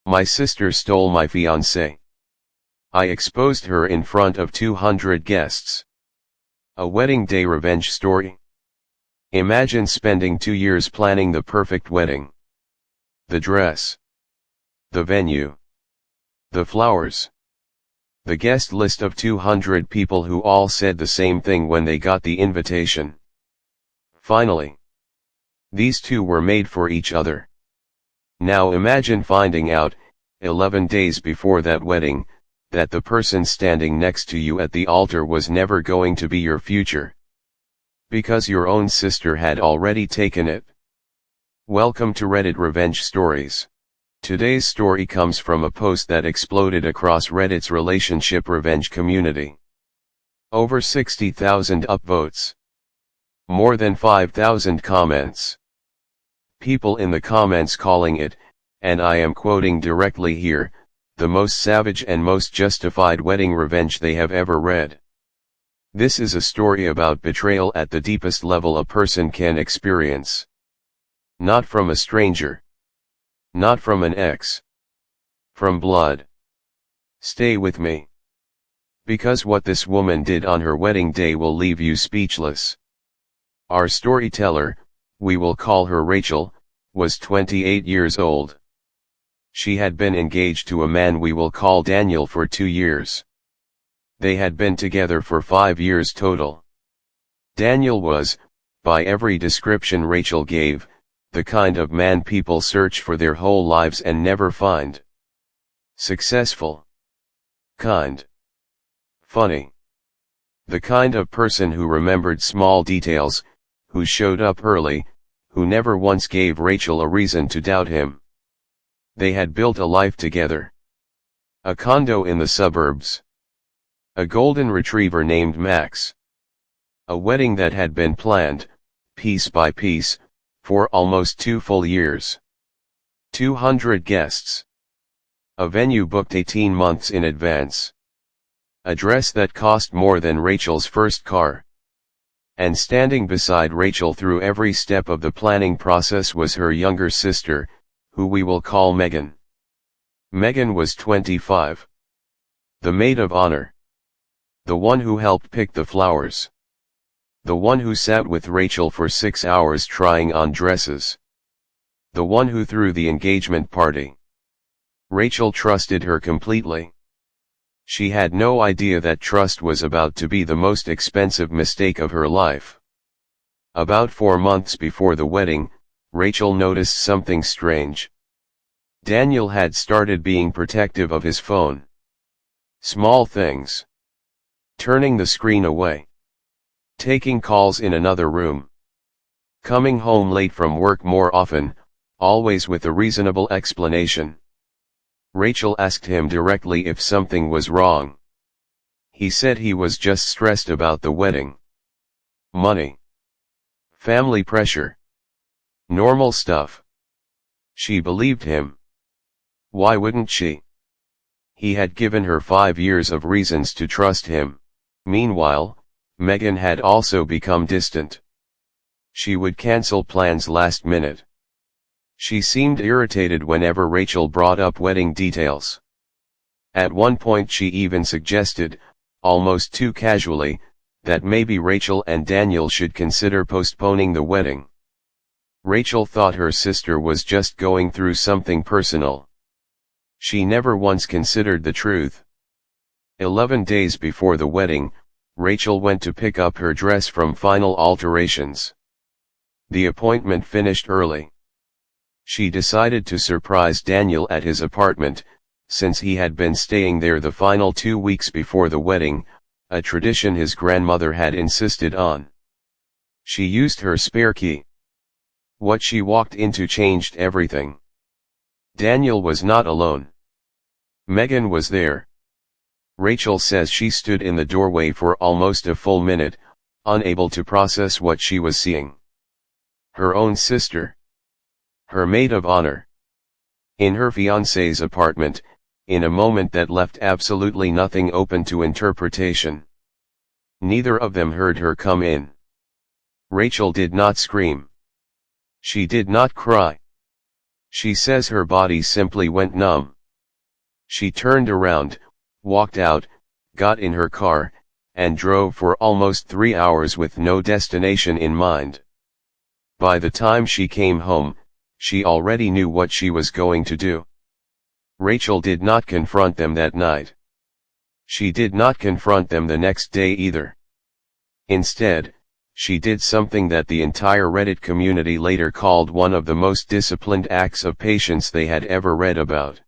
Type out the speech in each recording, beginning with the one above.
My sister stole my fiancé. I exposed her in front of 200 guests. A wedding day revenge story. Imagine spending 2 years planning the perfect wedding. The dress. The venue. The flowers. The guest list of 200 people who all said the same thing when they got the invitation. Finally, these two were made for each other. Now imagine finding out, 11 days before that wedding, that the person standing next to you at the altar was never going to be your future. Because your own sister had already taken it. Welcome to Reddit Revenge Stories. Today's story comes from a post that exploded across Reddit's relationship revenge community. Over 60,000 upvotes. More than 5,000 comments. People in the comments calling it, and I am quoting directly here, the most savage and most justified wedding revenge they have ever read. This is a story about betrayal at the deepest level a person can experience. Not from a stranger. Not from an ex. From blood. Stay with me. Because what this woman did on her wedding day will leave you speechless. Our storyteller, we will call her Rachel, was 28 years old. She had been engaged to a man we will call Daniel for 2 years. They had been together for 5 years total. Daniel was, by every description Rachel gave, the kind of man people search for their whole lives and never find. Successful. Kind. Funny. The kind of person who remembered small details, who showed up early, who never once gave Rachel a reason to doubt him. They had built a life together. A condo in the suburbs. A golden retriever named Max. A wedding that had been planned, piece by piece, for almost 2 full years. 200 guests. A venue booked 18 months in advance. A dress that cost more than Rachel's first car. And standing beside Rachel through every step of the planning process was her younger sister, who we will call Megan. Megan was 25. The maid of honor. The one who helped pick the flowers. The one who sat with Rachel for 6 hours trying on dresses. The one who threw the engagement party. Rachel trusted her completely. She had no idea that trust was about to be the most expensive mistake of her life. About 4 months before the wedding, Rachel noticed something strange. Daniel had started being protective of his phone. Small things. Turning the screen away. Taking calls in another room. Coming home late from work more often, always with a reasonable explanation. Rachel asked him directly if something was wrong. He said he was just stressed about the wedding. Money. Family pressure. Normal stuff. She believed him. Why wouldn't she? He had given her 5 years of reasons to trust him. Meanwhile, Megan had also become distant. She would cancel plans last minute. She seemed irritated whenever Rachel brought up wedding details. At one point she even suggested, almost too casually, that maybe Rachel and Daniel should consider postponing the wedding. Rachel thought her sister was just going through something personal. She never once considered the truth. 11 days before the wedding, Rachel went to pick up her dress from Final Alterations. The appointment finished early. She decided to surprise Daniel at his apartment, since he had been staying there the final 2 weeks before the wedding, a tradition his grandmother had insisted on. She used her spare key. What she walked into changed everything. Daniel was not alone. Megan was there. Rachel says she stood in the doorway for almost a full minute, unable to process what she was seeing. Her own sister. Her maid of honor. In her fiancé's apartment, in a moment that left absolutely nothing open to interpretation. Neither of them heard her come in. Rachel did not scream. She did not cry. She says her body simply went numb. She turned around, walked out, got in her car, and drove for almost 3 hours with no destination in mind. By the time she came home, she already knew what she was going to do. Rachel did not confront them that night. She did not confront them the next day either. Instead, she did something that the entire Reddit community later called one of the most disciplined acts of patience they had ever read about.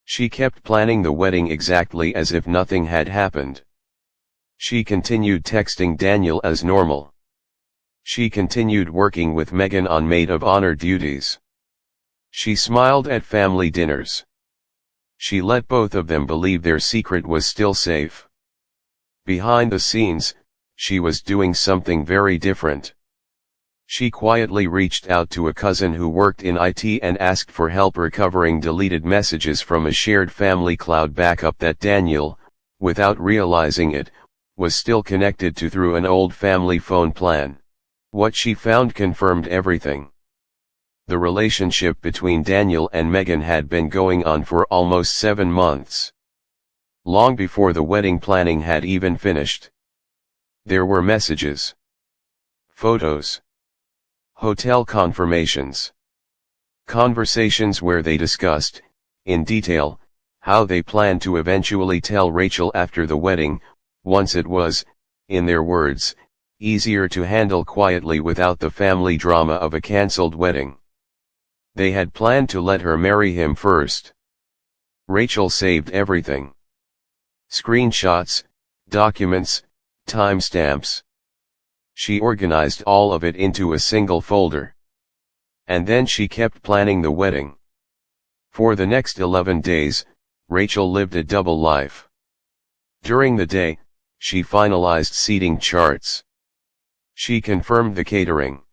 She kept planning the wedding exactly as if nothing had happened. She continued texting Daniel as normal. She continued working with Megan on maid of honor duties. She smiled at family dinners. She let both of them believe their secret was still safe. Behind the scenes, she was doing something very different. She quietly reached out to a cousin who worked in IT and asked for help recovering deleted messages from a shared family cloud backup that Daniel, without realizing it, was still connected to through an old family phone plan. What she found confirmed everything. The relationship between Daniel and Megan had been going on for almost 7 months. Long before the wedding planning had even finished. There were messages, photos, hotel confirmations, conversations where they discussed, in detail, how they planned to eventually tell Rachel after the wedding, once it was, in their words, easier to handle quietly without the family drama of a cancelled wedding. They had planned to let her marry him first. Rachel saved everything. Screenshots, documents, timestamps. She organized all of it into a single folder. And then she kept planning the wedding. For the next 11 days, Rachel lived a double life. During the day, she finalized seating charts. She confirmed the catering.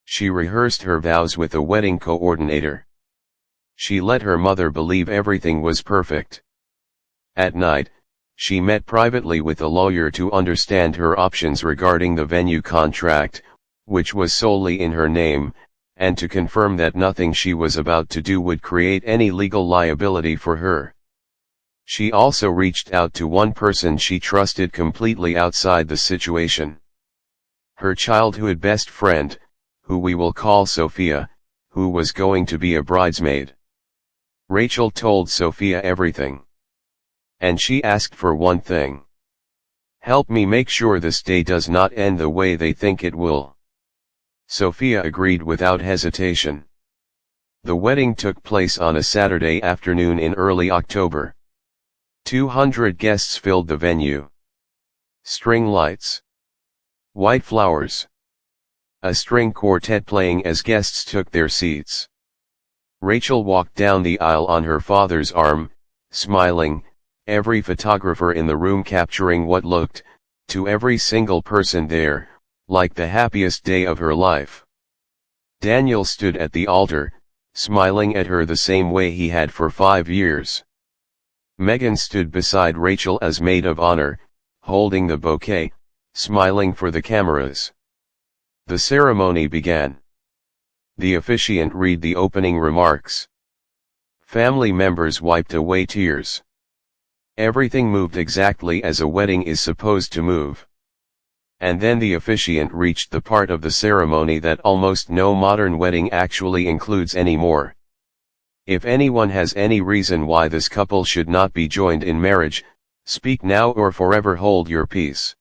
She rehearsed her vows with a wedding coordinator. She let her mother believe everything was perfect. At night, she met privately with a lawyer to understand her options regarding the venue contract, which was solely in her name, and to confirm that nothing she was about to do would create any legal liability for her. She also reached out to one person she trusted completely outside the situation. Her childhood best friend, who we will call Sophia, who was going to be a bridesmaid. Rachel told Sophia everything. And she asked for one thing. Help me make sure this day does not end the way they think it will. Sophia agreed without hesitation. The wedding took place on a Saturday afternoon in early October. 200 guests filled the venue. String lights. White flowers. A string quartet playing as guests took their seats. Rachel walked down the aisle on her father's arm, smiling, every photographer in the room capturing what looked, to every single person there, like the happiest day of her life. Daniel stood at the altar, smiling at her the same way he had for 5 years. Megan stood beside Rachel as maid of honor, holding the bouquet, smiling for the cameras. The ceremony began. The officiant read the opening remarks. Family members wiped away tears. Everything moved exactly as a wedding is supposed to move. And then the officiant reached the part of the ceremony that almost no modern wedding actually includes anymore. If anyone has any reason why this couple should not be joined in marriage, speak now or forever hold your peace.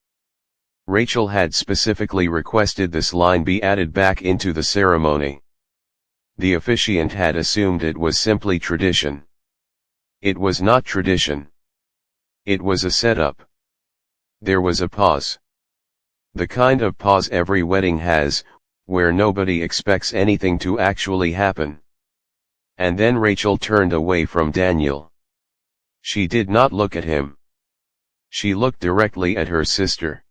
Rachel had specifically requested this line be added back into the ceremony. The officiant had assumed it was simply tradition. It was not tradition. It was a setup. There was a pause. The kind of pause every wedding has, where nobody expects anything to actually happen. And then Rachel turned away from Daniel. She did not look at him. She looked directly at her sister.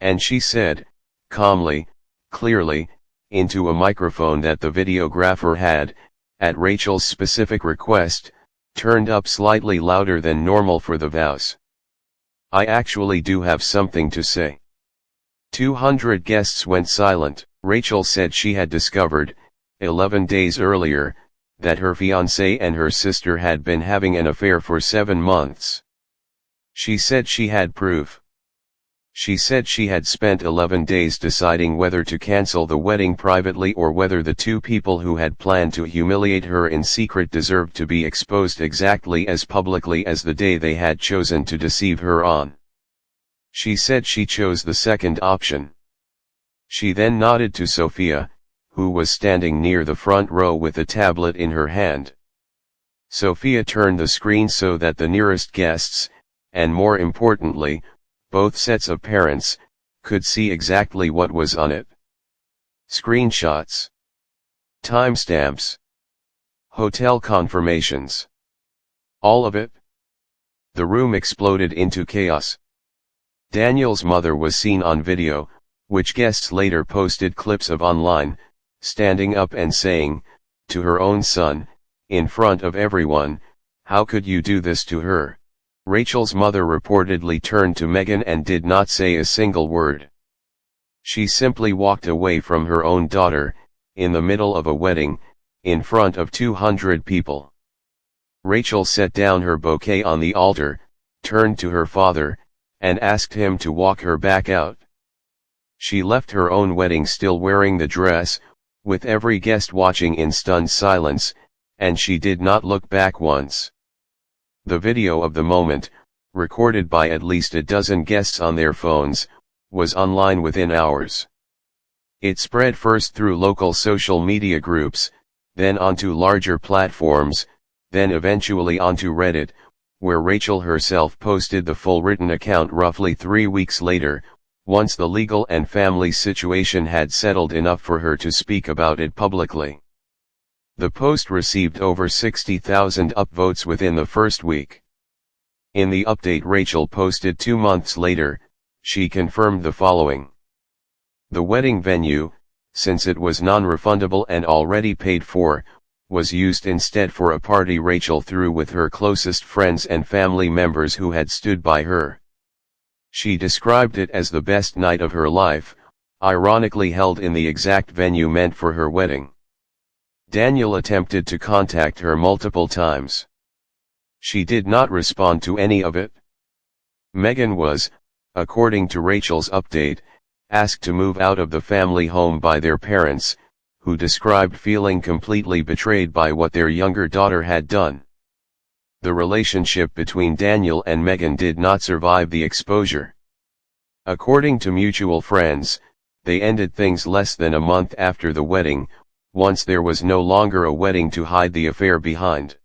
And she said, calmly, clearly, into a microphone that the videographer had, at Rachel's specific request, turned up slightly louder than normal for the vows. I actually do have something to say. 200 guests went silent. Rachel said she had discovered, 11 days earlier, that her fiancé and her sister had been having an affair for 7 months. She said she had proof. She said she had spent 11 days deciding whether to cancel the wedding privately or whether the two people who had planned to humiliate her in secret deserved to be exposed exactly as publicly as the day they had chosen to deceive her on. She said she chose the second option. She then nodded to Sophia, who was standing near the front row with a tablet in her hand. Sophia turned the screen so that the nearest guests, and more importantly, both sets of parents, could see exactly what was on it. Screenshots. Timestamps. Hotel confirmations. All of it. The room exploded into chaos. Daniel's mother was seen on video, which guests later posted clips of online, standing up and saying, to her own son, in front of everyone, "How could you do this to her?" Rachel's mother reportedly turned to Meghan and did not say a single word. She simply walked away from her own daughter, in the middle of a wedding, in front of 200 people. Rachel set down her bouquet on the altar, turned to her father, and asked him to walk her back out. She left her own wedding still wearing the dress, with every guest watching in stunned silence, and she did not look back once. The video of the moment, recorded by at least a dozen guests on their phones, was online within hours. It spread first through local social media groups, then onto larger platforms, then eventually onto Reddit, where Rachel herself posted the full written account roughly 3 weeks later, once the legal and family situation had settled enough for her to speak about it publicly. The post received over 60,000 upvotes within the first week. In the update Rachel posted 2 months later, she confirmed the following. The wedding venue, since it was non-refundable and already paid for, was used instead for a party Rachel threw with her closest friends and family members who had stood by her. She described it as the best night of her life, ironically held in the exact venue meant for her wedding. Daniel attempted to contact her multiple times. She did not respond to any of it. Meghan was, according to Rachel's update, asked to move out of the family home by their parents, who described feeling completely betrayed by what their younger daughter had done. The relationship between Daniel and Meghan did not survive the exposure. According to mutual friends, they ended things less than a month after the wedding, once there was no longer a wedding to hide the affair behind.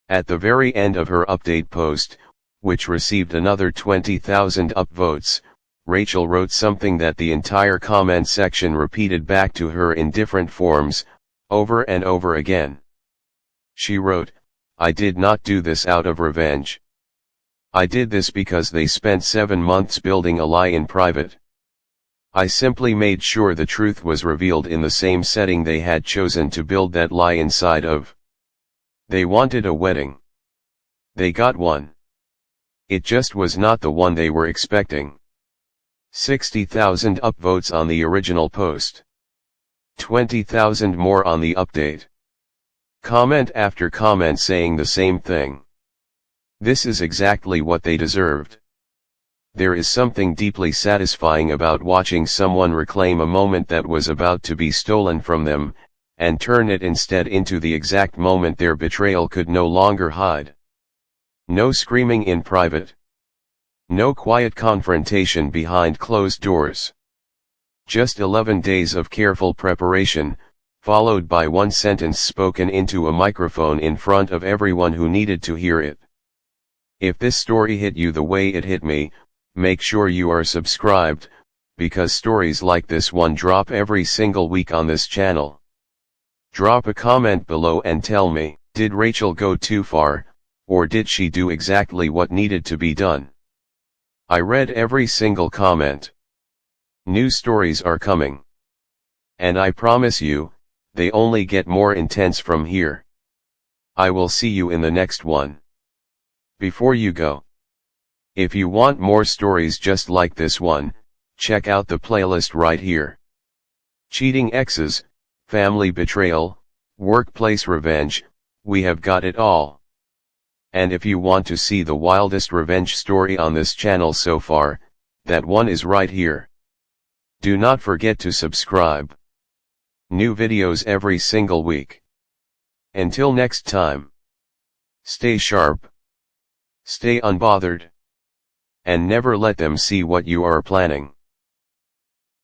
At the very end of her update post, which received another 20,000 upvotes, Rachel wrote something that the entire comment section repeated back to her in different forms, over and over again. She wrote, "I did not do this out of revenge. I did this because they spent 7 months building a lie in private. I simply made sure the truth was revealed in the same setting they had chosen to build that lie inside of. They wanted a wedding. They got one. It just was not the one they were expecting." 60,000 upvotes on the original post. 20,000 more on the update. Comment after comment saying the same thing. This is exactly what they deserved. There is something deeply satisfying about watching someone reclaim a moment that was about to be stolen from them, and turn it instead into the exact moment their betrayal could no longer hide. No screaming in private. No quiet confrontation behind closed doors. Just 11 days of careful preparation, followed by one sentence spoken into a microphone in front of everyone who needed to hear it. If this story hit you the way it hit me, make sure you are subscribed, because stories like this one drop every single week on this channel. Drop a comment below and tell me, did Rachel go too far, or did she do exactly what needed to be done? I read every single comment. New stories are coming. And I promise you, they only get more intense from here. I will see you in the next one. Before you go, if you want more stories just like this one, check out the playlist right here. Cheating exes, family betrayal, Workplace revenge, we have got it all. And if you want to see the wildest revenge story on this channel so far, that one is right here. Do not forget to subscribe. New videos every single week. Until next time. Stay sharp. Stay unbothered. And never let them see what you are planning.